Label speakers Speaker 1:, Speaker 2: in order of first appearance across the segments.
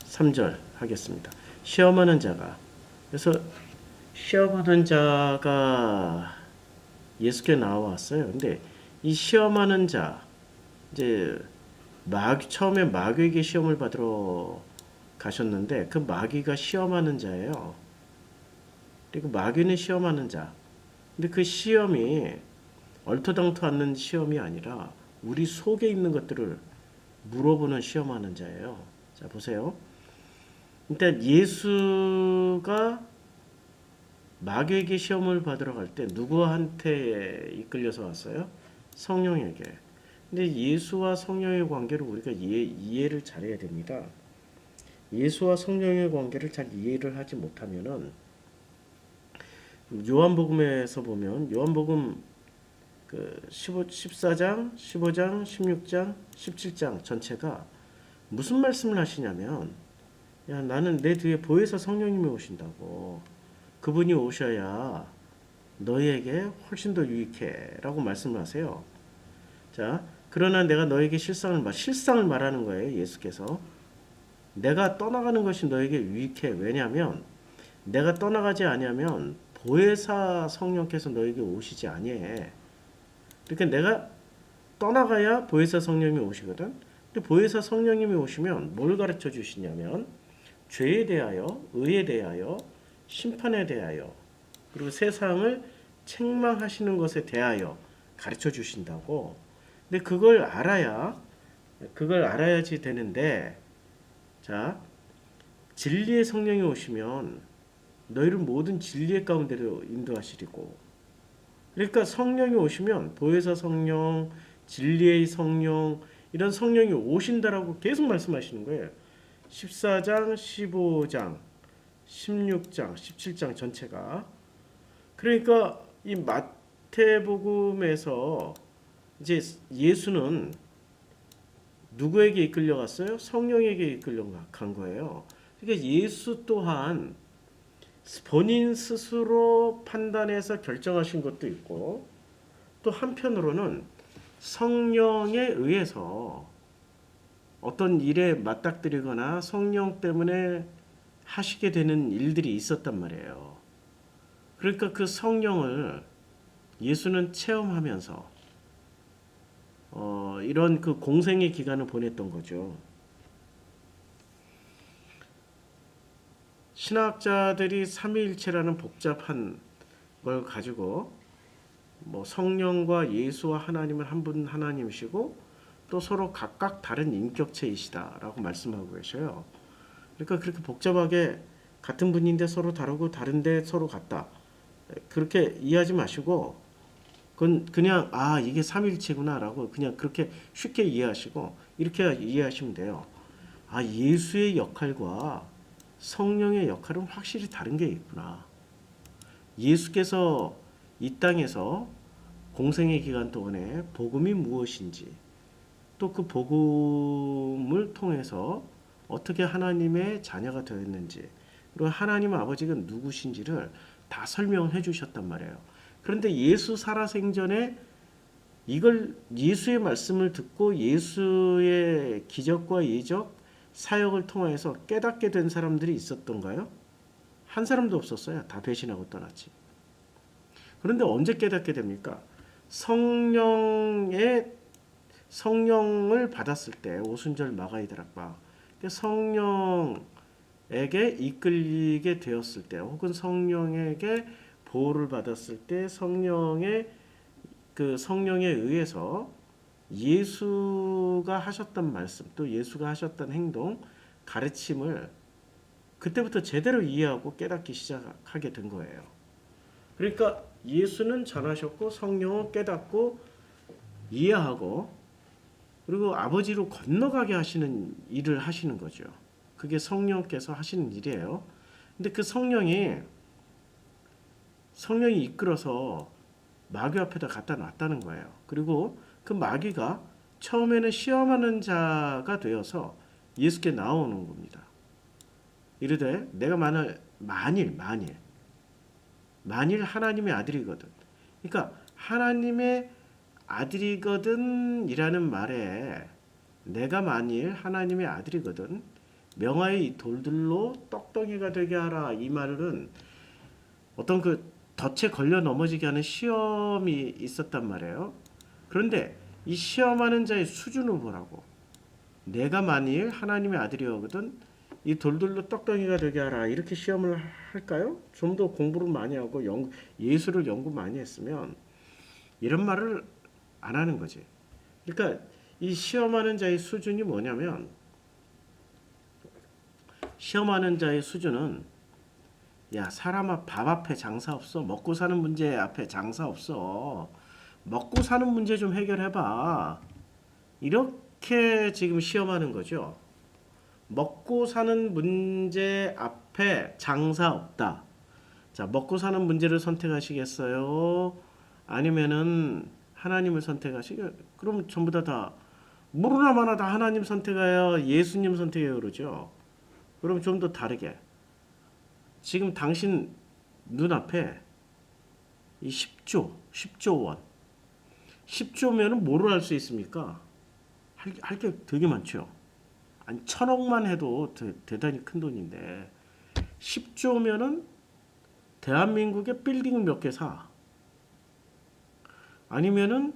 Speaker 1: 3절 하겠습니다. 시험하는 자가. 그래서 시험하는 자가 예수께 나왔어요. 근데 이 시험하는 자, 이제 처음에 마귀에게 시험을 받으러 가셨는데 그 마귀가 시험하는 자예요. 그리고 마귀는 시험하는 자. 근데 그 시험이 얼토당토 않는 시험이 아니라 우리 속에 있는 것들을 물어보는 시험하는 자예요. 자, 보세요. 일단 예수가 마귀에게 시험을 받으러 갈 때 누구한테 이끌려서 왔어요? 성령에게. 근데 예수와 성령의 관계를 우리가 이해를 잘해야 됩니다. 예수와 성령의 관계를 잘 이해를 하지 못하면은 요한복음에서 보면 요한복음 그 14장, 15장, 16장, 17장 전체가 무슨 말씀을 하시냐면 야, 나는 내 뒤에 보혜사 성령님이 오신다고. 그분이 오셔야 너희에게 훨씬 더 유익해라고 말씀을 하세요. 자, 그러나 내가 너에게 실상을 말하는 거예요. 예수께서. 내가 떠나가는 것이 너에게 유익해. 왜냐하면 내가 떠나가지 아니하면 보혜사 성령께서 너에게 오시지 아니해. 그러니까 내가 떠나가야 보혜사 성령님이 오시거든. 근데 보혜사 성령님이 오시면 뭘 가르쳐 주시냐면 죄에 대하여, 의에 대하여, 심판에 대하여, 그리고 세상을 책망하시는 것에 대하여 가르쳐 주신다고. 근데 그걸 알아야지 되는데, 자, 진리의 성령이 오시면 너희를 모든 진리의 가운데로 인도하시리고, 그러니까 성령이 오시면 보혜사 성령, 진리의 성령, 이런 성령이 오신다라고 계속 말씀하시는 거예요. 14장, 15장, 16장, 17장 전체가. 그러니까 이 마태복음에서 이제 예수는 누구에게 이끌려갔어요? 성령에게 이끌려간 거예요. 그러니까 예수 또한 본인 스스로 판단해서 결정하신 것도 있고 또 한편으로는 성령에 의해서 어떤 일에 맞닥뜨리거나 성령 때문에 하시게 되는 일들이 있었단 말이에요. 그러니까 그 성령을 예수는 체험하면서 이런 그 공생의 기간을 보냈던 거죠. 신학자들이 삼위일체라는 복잡한 걸 가지고 뭐 성령과 예수와 하나님은 한 분 하나님이시고 또 서로 각각 다른 인격체이시다라고 말씀하고 계셔요. 그러니까 그렇게 복잡하게 같은 분인데 서로 다르고 다른데 서로 같다. 그렇게 이해하지 마시고 그건 그냥 아 이게 삼일체구나라고 그냥 그렇게 쉽게 이해하시고 이렇게 이해하시면 돼요. 아 예수의 역할과 성령의 역할은 확실히 다른 게 있구나. 예수께서 이 땅에서 공생의 기간 동안에 복음이 무엇인지 또 그 복음을 통해서 어떻게 하나님의 자녀가 되었는지 그리고 하나님 아버지가 누구신지를 다 설명해 주셨단 말이에요. 그런데 예수 살아생전에 이걸 예수의 말씀을 듣고 예수의 기적과 예적 사역을 통해서 깨닫게 된 사람들이 있었던가요? 한 사람도 없었어요. 다 배신하고 떠났지. 그런데 언제 깨닫게 됩니까? 성령을 받았을 때 오순절 마가이드락바 성령에게 이끌리게 되었을 때 혹은 성령에게 보호를 받았을 때 성령에 의해서 예수가 하셨던 말씀 또 예수가 하셨던 행동 가르침을 그때부터 제대로 이해하고 깨닫기 시작하게 된 거예요. 그러니까 예수는 전하셨고 성령은 깨닫고 이해하고 그리고 아버지로 건너가게 하시는 일을 하시는 거죠. 그게 성령께서 하시는 일이에요. 근데 그 성령이 이끌어서 마귀 앞에다 갖다 놨다는 거예요. 그리고 그 마귀가 처음에는 시험하는 자가 되어서 예수께 나오는 겁니다. 이르되 내가 만일 하나님의 아들이거든. 그러니까 하나님의 아들이거든 이라는 말에 내가 만일 하나님의 아들이거든 명하의 이 돌들로 떡덩이가 되게 하라. 이 말은 어떤 그 덫에 걸려 넘어지게 하는 시험이 있었단 말이에요. 그런데 이 시험하는 자의 수준을 보라고. 내가 만일 하나님의 아들이거든 이 돌들로 떡덩이가 되게 하라. 이렇게 시험을 할까요? 좀 더 공부를 많이 하고 예수를 연구 많이 했으면 이런 말을 안 하는 거지. 그러니까 이 시험하는 자의 수준이 뭐냐면 시험하는 자의 수준은 야 사람아 밥 앞에 장사 없어. 먹고 사는 문제 앞에 장사 없어. 먹고 사는 문제 좀 해결해봐. 이렇게 지금 시험하는 거죠. 먹고 사는 문제 앞에 장사 없다. 자, 먹고 사는 문제를 선택하시겠어요? 아니면은 하나님을 선택하시겠? 그럼 전부 다 모르나 마나 다 하나님 선택해요. 예수님 선택해요. 그러죠. 그럼 좀 더 다르게. 지금 당신 눈앞에 이 10조 원. 10조면은 뭐를 할 수 있습니까? 할 게 되게 많죠. 아니, 1,000억만 해도 대단히 큰 돈인데, 10조면은 대한민국의 빌딩 몇 개 사. 아니면은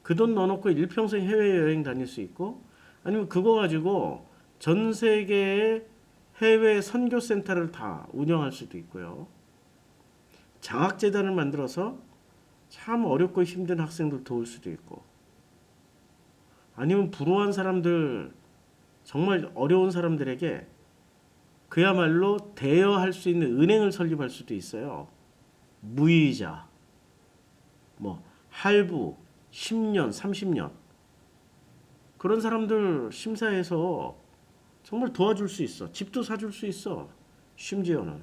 Speaker 1: 그 돈 넣어놓고 일평생 해외여행 다닐 수 있고, 아니면 그거 가지고 전 세계의 해외 선교센터를 다 운영할 수도 있고요. 장학재단을 만들어서 참 어렵고 힘든 학생들 도울 수도 있고, 아니면 불우한 사람들, 정말 어려운 사람들에게 그야말로 대여할 수 있는 은행을 설립할 수도 있어요. 무이자, 뭐 할부 10년, 30년 그런 사람들 심사해서 정말 도와줄 수 있어. 집도 사줄 수 있어. 심지어는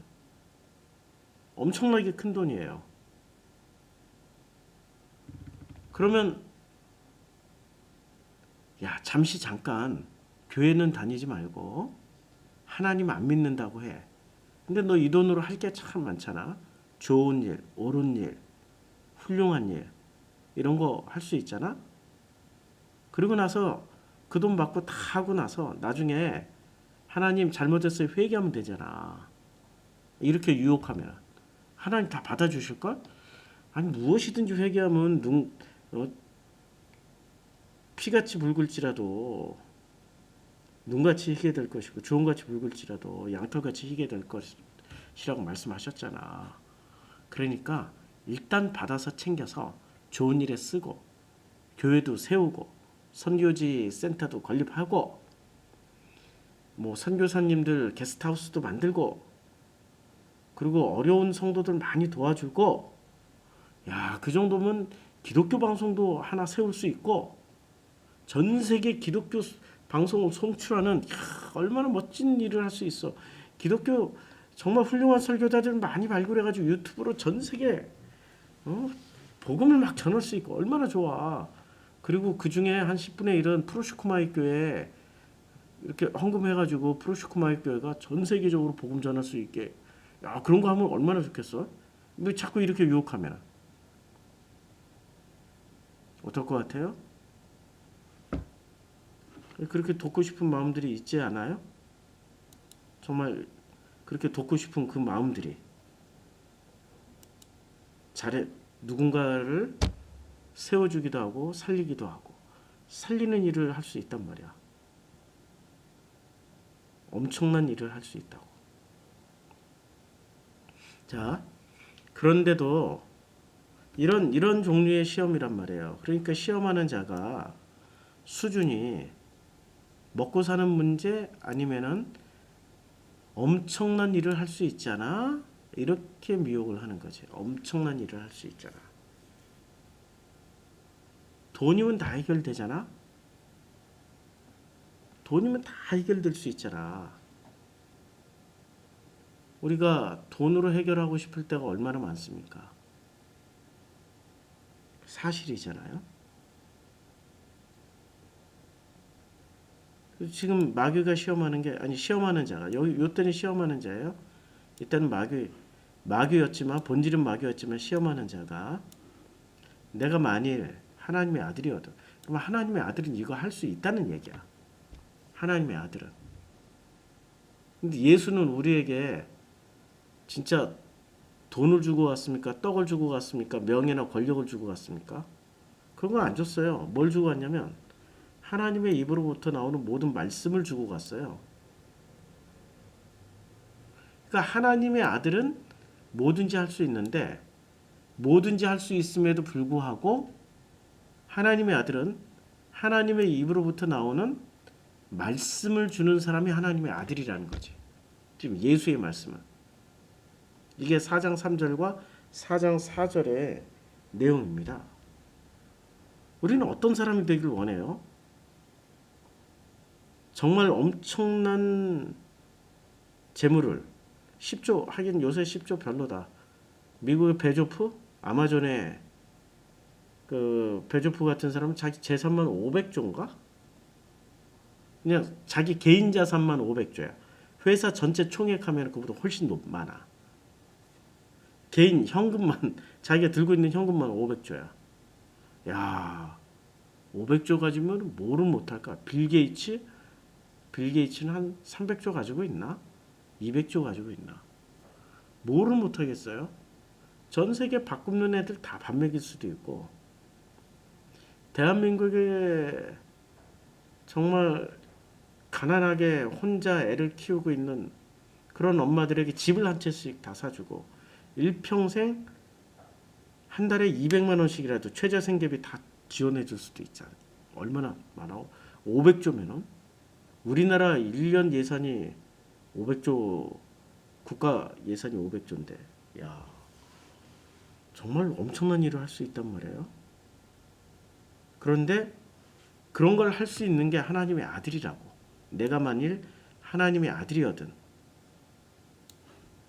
Speaker 1: 엄청나게 큰 돈이에요. 그러면 야 잠시 잠깐 교회는 다니지 말고 하나님 안 믿는다고 해. 근데 너 이 돈으로 할 게 참 많잖아. 좋은 일, 옳은 일, 훌륭한 일 이런 거 할 수 있잖아. 그리고 나서 그 돈 받고 다 하고 나서 나중에 하나님 잘못했어요 회개하면 되잖아. 이렇게 유혹하면 하나님 다 받아주실걸? 아니 무엇이든지 회개하면 어, 피같이 붉을지라도 눈같이 희게 될 것이고 주홍같이 붉을지라도 양털같이 희게 될 것이라고 말씀하셨잖아. 그러니까 일단 받아서 챙겨서 좋은 일에 쓰고 교회도 세우고 선교지 센터도 건립하고 뭐 선교사님들 게스트하우스도 만들고 그리고 어려운 성도들 많이 도와주고 야, 그 정도면 기독교 방송도 하나 세울 수 있고 전 세계 기독교 방송을 송출하는 야, 얼마나 멋진 일을 할 수 있어. 기독교 정말 훌륭한 설교자들 많이 발굴해가지고 유튜브로 전 세계 어? 복음을 막 전할 수 있고 얼마나 좋아. 그리고 그 중에 한 10분의 1은 프로시코마이 교회 이렇게 헌금해가지고 프로시코마이 교회가 전 세계적으로 복음 전할 수 있게 야 그런 거 하면 얼마나 좋겠어? 왜 자꾸 이렇게 유혹하면 어떨 것 같아요? 그렇게 돕고 싶은 마음들이 있지 않아요? 정말 그렇게 돕고 싶은 그 마음들이 잘해 누군가를 세워주기도 하고 살리기도 하고 살리는 일을 할 수 있단 말이야. 엄청난 일을 할 수 있다고. 자, 그런데도 이런 종류의 시험이란 말이에요. 그러니까 시험하는 자가 수준이 먹고 사는 문제 아니면은 엄청난 일을 할 수 있잖아. 이렇게 미혹을 하는 거지. 엄청난 일을 할 수 있잖아. 돈이면 다 해결되잖아. 돈이면 다 해결될 수 있잖아. 우리가 돈으로 해결하고 싶을 때가 얼마나 많습니까? 사실이잖아요. 지금 마귀가 시험하는 게 아니 시험하는 자가 여기 요때는 시험하는 자예요. 이때는 마귀였지만 본질은 마귀였지만 시험하는 자가 내가 만일 하나님의 아들이거든. 그럼 하나님의 아들은 이거 할 수 있다는 얘기야. 하나님의 아들은 근데 예수는 우리에게 진짜 돈을 주고 갔습니까? 떡을 주고 갔습니까? 명예나 권력을 주고 갔습니까? 그런 거 안 줬어요. 뭘 주고 갔냐면 하나님의 입으로부터 나오는 모든 말씀을 주고 갔어요. 그러니까 하나님의 아들은 뭐든지 할 수 있는데 뭐든지 할 수 있음에도 불구하고 하나님의 아들은 하나님의 입으로부터 나오는 말씀을 주는 사람이 하나님의 아들이라는 거지. 지금 예수의 말씀은. 이게 4장 3절과 4장 4절의 내용입니다. 우리는 어떤 사람이 되길 원해요? 정말 엄청난 재물을 10조, 하긴 요새 10조 별로다. 미국의 베조프, 아마존의 그 베조프 같은 사람은 자기 재산만 500조인가? 그냥 자기 개인 자산만 500조야. 회사 전체 총액하면 그보다 훨씬 많아. 개인 현금만 자기가 들고 있는 현금만 500조야. 야, 500조 가지면 뭐를 못할까? 빌 게이츠는 한 300조 가지고 있나? 200조 가지고 있나? 뭐를 못하겠어요? 전 세계 밥 굶는 애들 다 밥 먹일 수도 있고, 대한민국에 정말 가난하게 혼자 애를 키우고 있는 그런 엄마들에게 집을 한 채씩 다 사주고, 일평생 한 달에 200만 원씩이라도 최저 생계비 다 지원해 줄 수도 있잖아요. 얼마나 많아? 500조면은 우리나라 1년 예산이 500조, 국가 예산이 500조인데, 야, 정말 엄청난 일을 할 수 있단 말이에요. 그런데 그런 걸 할 수 있는 게 하나님의 아들이라고. 내가 만일 하나님의 아들이거든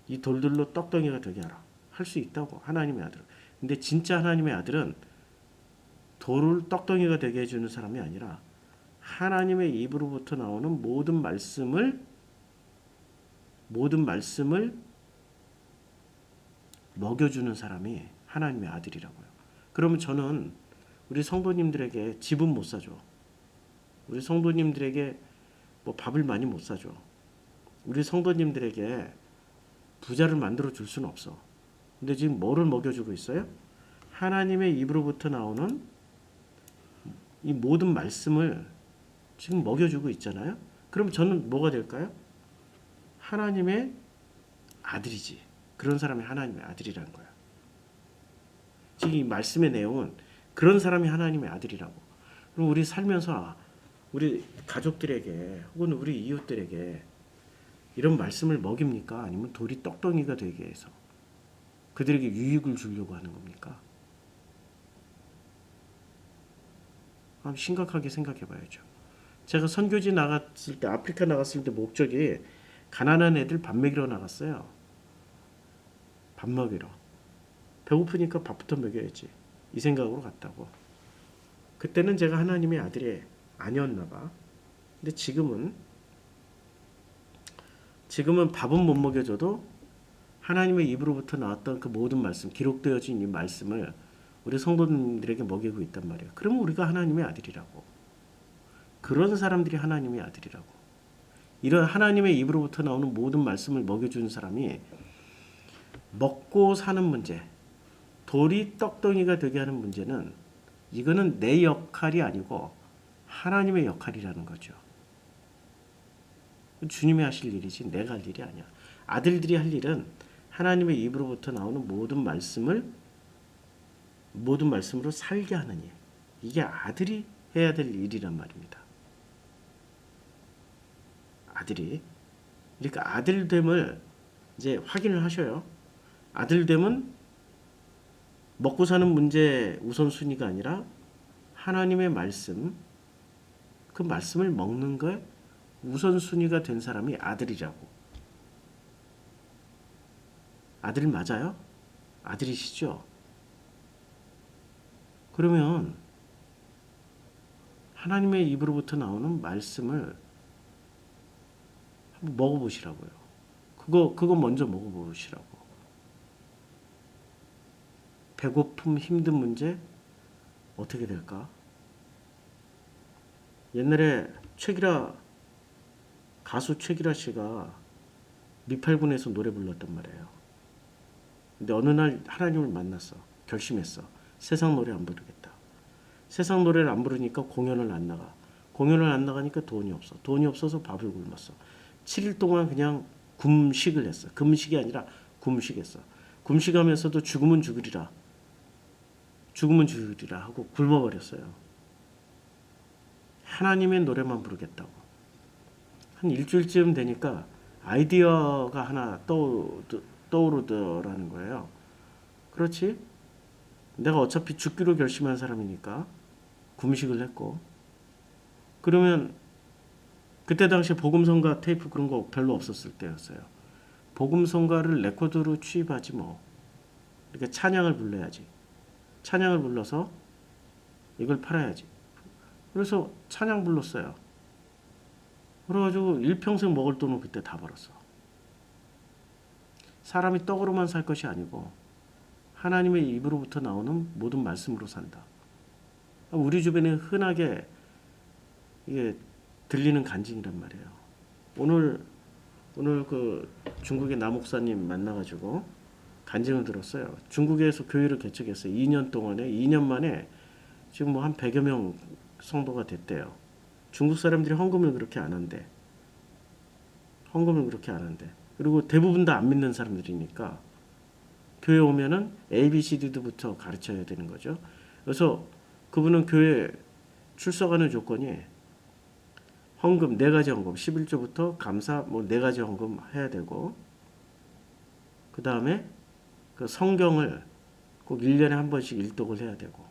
Speaker 1: 이 돌들로 떡덩이가 되게 하라. 할 수 있다고, 하나님의 아들은. 근데 진짜 하나님의 아들은 돌을 떡덩이가 되게 해주는 사람이 아니라 하나님의 입으로부터 나오는 모든 말씀을 먹여주는 사람이 하나님의 아들이라고요. 그러면 저는 우리 성도님들에게 집은 못 사줘. 우리 성도님들에게 뭐 밥을 많이 못 사줘. 우리 성도님들에게 부자를 만들어 줄 수는 없어. 근데 지금 뭐를 먹여주고 있어요? 하나님의 입으로부터 나오는 이 모든 말씀을 지금 먹여주고 있잖아요. 그럼 저는 뭐가 될까요? 하나님의 아들이지. 그런 사람이 하나님의 아들이라는 거야. 지금 이 말씀의 내용은 그런 사람이 하나님의 아들이라고. 그럼 우리 살면서 우리 가족들에게 혹은 우리 이웃들에게 이런 말씀을 먹입니까? 아니면 돌이 떡덩이가 되게 해서 그들에게 유익을 주려고 하는 겁니까? 한번 심각하게 생각해 봐야죠. 제가 선교지 나갔을 때, 아프리카 나갔을 때 목적이 가난한 애들 밥 먹이러 나갔어요. 밥 먹이러. 배고프니까 밥부터 먹여야지. 이 생각으로 갔다고. 그때는 제가 하나님의 아들이 아니었나 봐. 근데 지금은 밥은 못 먹여줘도 하나님의 입으로부터 나왔던 그 모든 말씀, 기록되어진 이 말씀을 우리 성도님들에게 먹이고 있단 말이에요. 그러면 우리가 하나님의 아들이라고. 그런 사람들이 하나님의 아들이라고. 이런 하나님의 입으로부터 나오는 모든 말씀을 먹여주는 사람이 먹고 사는 문제, 돌이 떡덩이가 되게 하는 문제는 이거는 내 역할이 아니고 하나님의 역할이라는 거죠. 주님이 하실 일이지 내가 할 일이 아니야. 아들들이 할 일은 하나님의 입으로부터 나오는 모든 말씀으로 살게 하는 일. 이게 아들이 해야 될 일이란 말입니다. 아들이. 그러니까 아들됨을 이제 확인을 하셔요. 아들됨은 먹고 사는 문제 우선순위가 아니라 하나님의 말씀, 그 말씀을 먹는 거 우선순위가 된 사람이 아들이라고. 아들 맞아요? 아들이시죠? 그러면 하나님의 입으로부터 나오는 말씀을 한번 먹어보시라고요. 그거 먼저 먹어보시라고. 배고픔, 힘든 문제 어떻게 될까? 옛날에 가수 최기라 씨가 미팔군에서 노래 불렀단 말이에요. 근데 어느 날 하나님을 만났어. 결심했어. 세상 노래 안 부르겠다. 세상 노래를 안 부르니까 공연을 안 나가. 공연을 안 나가니까 돈이 없어. 돈이 없어서 밥을 굶었어. 7일 동안 그냥 금식을 했어. 금식이 아니라 굶식했어. 굶식하면서도 죽으면 죽으리라. 죽으면 죽으리라 하고 굶어버렸어요. 하나님의 노래만 부르겠다고. 한 일주일쯤 되니까 아이디어가 하나 떠오르더라는 거예요. 그렇지? 내가 어차피 죽기로 결심한 사람이니까 금식을 했고, 그러면 그때 당시에 복음성가 테이프 그런 거 별로 없었을 때였어요. 복음성가를 레코드로 취입하지 뭐. 이렇게 찬양을 불러야지. 찬양을 불러서 이걸 팔아야지. 그래서 찬양 불렀어요. 그래가지고 일평생 먹을 돈은 그때 다 벌었어. 사람이 떡으로만 살 것이 아니고 하나님의 입으로부터 나오는 모든 말씀으로 산다. 우리 주변에 흔하게 이게 들리는 간증이란 말이에요. 오늘 그 중국의 나 목사님 만나가지고 간증을 들었어요. 중국에서 교회를 개척했어요. 2년 만에 지금 뭐 한 100여 명 성도가 됐대요. 중국 사람들이 헌금을 그렇게 안 한대. 헌금을 그렇게 안 한대. 그리고 대부분 다 안 믿는 사람들이니까 교회 오면은 ABCD부터 가르쳐야 되는 거죠. 그래서 그분은 교회 출석하는 조건이 헌금 4가지 헌금 11조부터 감사 뭐 4가지 헌금 해야 되고, 그 다음에 그 성경을 꼭 1년에 한 번씩 일독을 해야 되고,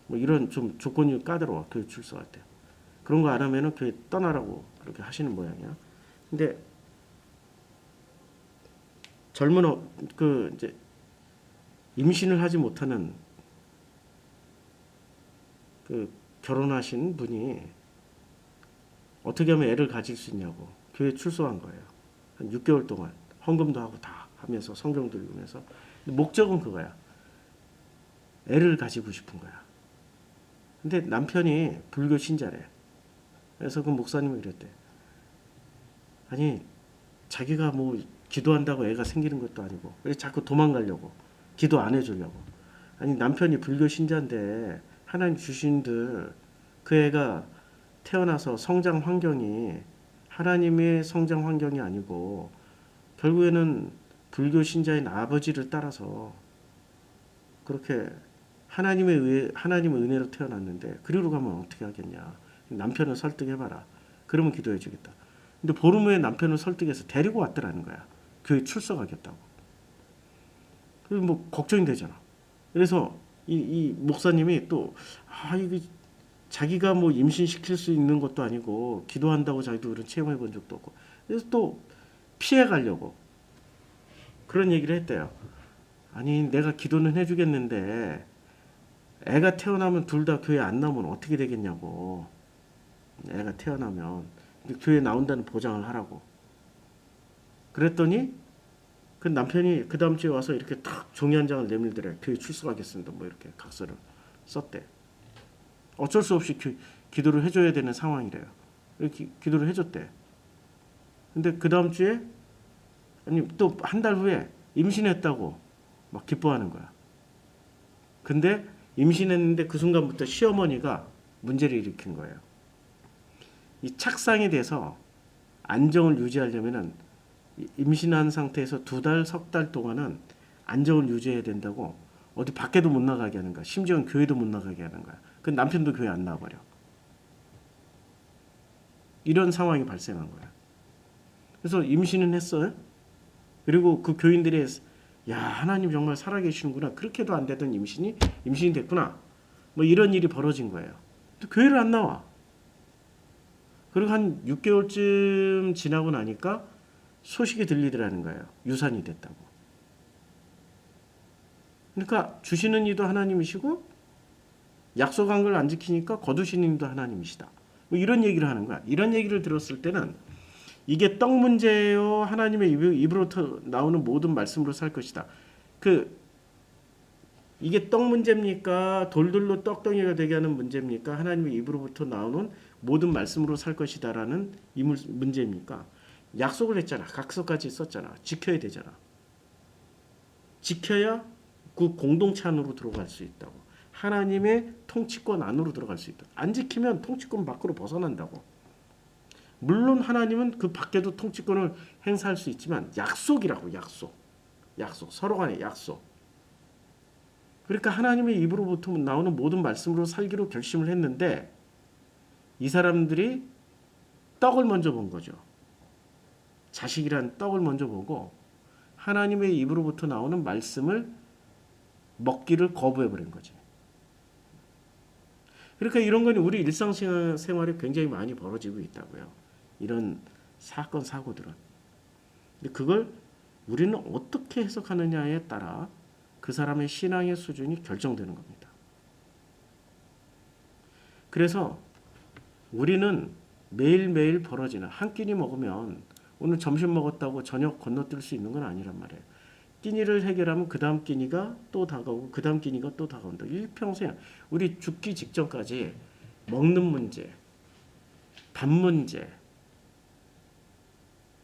Speaker 1: 뭐 이런 좀 조건이 까다로워. 교회 출석할 때 그런 거 안 하면은 교회 떠나라고 그렇게 하시는 모양이야. 근데 젊은 그 이제 임신을 하지 못하는 그 결혼하신 분이 어떻게 하면 애를 가질 수 있냐고 교회 출석한 거예요. 한 6개월 동안 헌금도 하고 다 하면서 성경도 읽으면서. 목적은 그거야. 애를 가지고 싶은 거야. 근데 남편이 불교 신자래. 그래서 그 목사님이 그랬대. 아니 자기가 뭐 기도한다고 애가 생기는 것도 아니고 왜 자꾸 도망가려고 기도 안 해주려고. 아니 남편이 불교 신자인데 하나님 주신들 그 애가 태어나서 성장 환경이 하나님의 성장 환경이 아니고 결국에는 불교 신자인 아버지를 따라서 그렇게 하나님의 은혜로 태어났는데 그리로 가면 어떻게 하겠냐. 남편을 설득해봐라. 그러면 기도해주겠다. 근데 보름 후에 남편을 설득해서 데리고 왔더라는 거야. 교회 출석하겠다고. 그래서 뭐 걱정이 되잖아. 그래서 이 목사님이 또 이게 자기가 뭐 임신시킬 수 있는 것도 아니고 기도한다고 자기도 그런 체험해 본 적도 없고 그래서 또 피해 가려고 그런 얘기를 했대요. 아니 내가 기도는 해주겠는데 애가 태어나면 둘 다 교회 안 나오면 어떻게 되겠냐고. 애가 태어나면 교회 나온다는 보장을 하라고. 그랬더니 그 남편이 그 다음 주에 와서 이렇게 탁 종이 한 장을 내밀더래. 교회 출석하겠습니다. 뭐 이렇게 각서를 썼대. 어쩔 수 없이 기도를 해줘야 되는 상황이래요. 이렇게 기도를 해줬대. 근데 그 다음 주에 아니 또 한 달 후에 임신했다고 막 기뻐하는 거야. 근데 임신했는데 그 순간부터 시어머니가 문제를 일으킨 거예요. 이 착상에 대해서 안정을 유지하려면은 임신한 상태에서 2달, 석 달 동안은 안정을 유지해야 된다고 어디 밖에도 못 나가게 하는 거야. 심지어는 교회도 못 나가게 하는 거야. 그 남편도 교회 안 나와버려. 이런 상황이 발생한 거야. 그래서 임신은 했어요. 그리고 그 교인들이 야 하나님 정말 살아계시는구나. 그렇게도 안 되던 임신이 됐구나. 뭐 이런 일이 벌어진 거예요. 또 교회를 안 나와. 그리고 한 6개월쯤 지나고 나니까 소식이 들리더라는 거예요. 유산이 됐다고. 그러니까 주시는 이도 하나님이시고 약속한 걸 안 지키니까 거두시는 이도 하나님이시다. 뭐 이런 얘기를 하는 거야. 이런 얘기를 들었을 때는 이게 떡 문제예요. 하나님의 입으로부터 나오는 모든 말씀으로 살 것이다. 이게 떡 문제입니까? 돌들로 떡덩이가 되게 하는 문제입니까? 하나님의 입으로부터 나오는 모든 말씀으로 살 것이다라는 이 문제입니까? 약속을 했잖아. 각서까지 썼잖아. 지켜야 되잖아. 지켜야 그 공동체 안으로 들어갈 수 있다고. 하나님의 통치권 안으로 들어갈 수 있다. 안 지키면 통치권 밖으로 벗어난다고. 물론 하나님은 그 밖에도 통치권을 행사할 수 있지만 약속이라고. 약속. 서로 간의 약속. 그러니까 하나님의 입으로부터 나오는 모든 말씀으로 살기로 결심을 했는데 이 사람들이 떡을 먼저 본 거죠. 자식이란 떡을 먼저 보고 하나님의 입으로부터 나오는 말씀을 먹기를 거부해버린 거지. 그러니까 이런 건 우리 일상생활에 굉장히 많이 벌어지고 있다고요. 이런 사건, 사고들은. 근데 그걸 우리는 어떻게 해석하느냐에 따라 그 사람의 신앙의 수준이 결정되는 겁니다. 그래서 우리는 매일매일 벌어지는 한 끼니 먹으면 오늘 점심 먹었다고 저녁 건너뛸 수 있는 건 아니란 말이에요. 끼니를 해결하면 그 다음 끼니가 또 다가오고 그 다음 끼니가 또 다가온다. 일평생 우리 죽기 직전까지 먹는 문제, 밥 문제,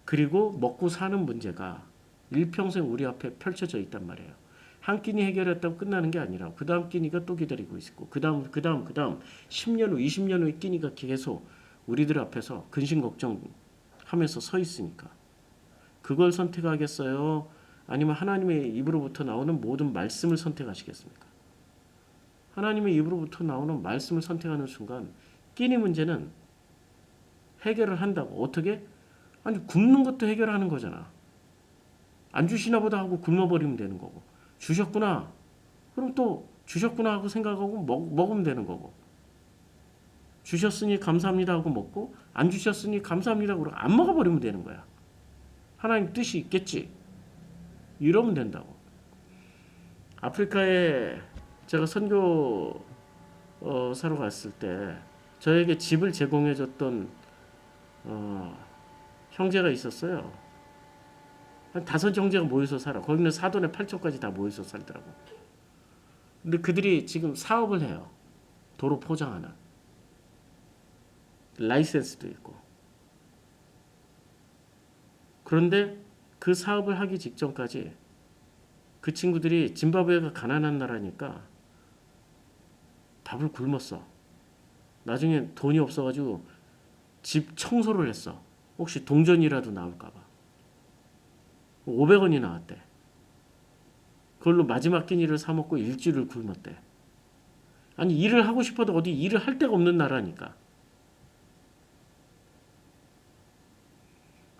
Speaker 1: 그리고 먹고 사는 문제가 일평생 우리 앞에 펼쳐져 있단 말이에요. 한 끼니 해결했다고 끝나는 게 아니라 그 다음 끼니가 또 기다리고 있고 그 다음 10년 후 20년 후의 끼니가 계속 우리들 앞에서 근심 걱정하면서 서 있으니까 그걸 선택하겠어요? 아니면 하나님의 입으로부터 나오는 모든 말씀을 선택하시겠습니까? 하나님의 입으로부터 나오는 말씀을 선택하는 순간 끼니 문제는 해결을 한다고. 어떻게? 아니 굶는 것도 해결하는 거잖아. 안 주시나 보다 하고 굶어버리면 되는 거고. 주셨구나. 그럼 또 주셨구나 하고 생각하고 먹으면 되는 거고. 주셨으니 감사합니다 하고 먹고 안 주셨으니 감사합니다 하고 안 먹어버리면 되는 거야. 하나님 뜻이 있겠지. 이러면 된다고. 아프리카에 제가 선교 사러 갔을 때 저에게 집을 제공해줬던 형제가 있었어요. 한 5형제가 모여서 살아. 거기는 사돈의 8촌까지 다 모여서 살더라고. 근데 그들이 지금 사업을 해요. 도로 포장하는. 라이센스도 있고. 그런데 그 사업을 하기 직전까지 그 친구들이 짐바브웨가 가난한 나라니까 밥을 굶었어. 나중에 돈이 없어가지고 집 청소를 했어. 혹시 동전이라도 나올까봐. 500원이 나왔대. 그걸로 마지막 끼니를 사 먹고 일주일을 굶었대. 아니 일을 하고 싶어도 어디 일을 할 데가 없는 나라니까.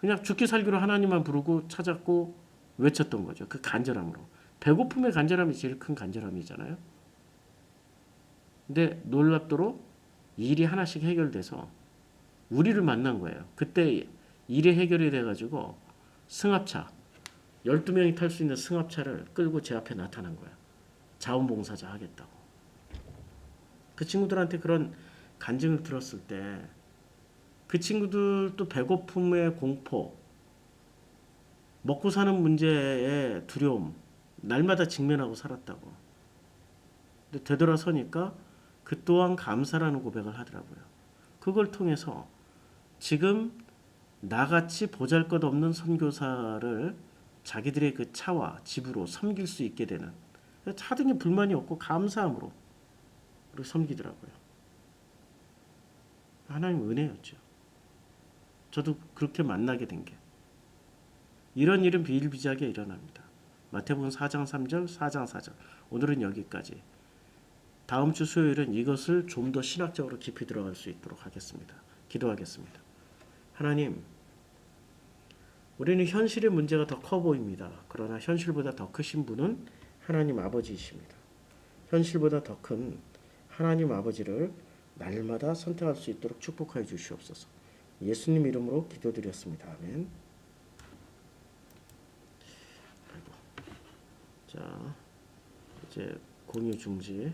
Speaker 1: 그냥 죽기 살기로 하나님만 부르고 찾았고 외쳤던 거죠. 그 간절함으로. 배고픔의 간절함이 제일 큰 간절함이잖아요. 근데 놀랍도록 일이 하나씩 해결돼서 우리를 만난 거예요. 그때 일이 해결이 돼가지고 승합차 12명이 탈 수 있는 승합차를 끌고 제 앞에 나타난 거야. 자원봉사자 하겠다고. 그 친구들한테 그런 간증을 들었을 때 그 친구들도 배고픔의 공포, 먹고 사는 문제의 두려움, 날마다 직면하고 살았다고. 근데 되돌아서니까 그 또한 감사라는 고백을 하더라고요. 그걸 통해서 지금 나같이 보잘것없는 선교사를 자기들의 그 차와 집으로 섬길 수 있게 되는 차등에 불만이 없고 감사함으로 섬기더라고요. 하나님 은혜였죠. 저도 그렇게 만나게 된 게. 이런 일은 비일비재하게 일어납니다. 마태복음 4장 3절, 4장 4절. 오늘은 여기까지. 다음 주 수요일은 이것을 좀 더 신학적으로 깊이 들어갈 수 있도록 하겠습니다. 기도하겠습니다. 하나님, 우리는 현실의 문제가 더 커 보입니다. 그러나 현실보다 더 크신 분은 하나님 아버지이십니다. 현실보다 더 큰 하나님 아버지를 날마다 선택할 수 있도록 축복하여 주시옵소서. 예수님 이름으로 기도드렸습니다. 아멘. 자, 이제 공유 중지.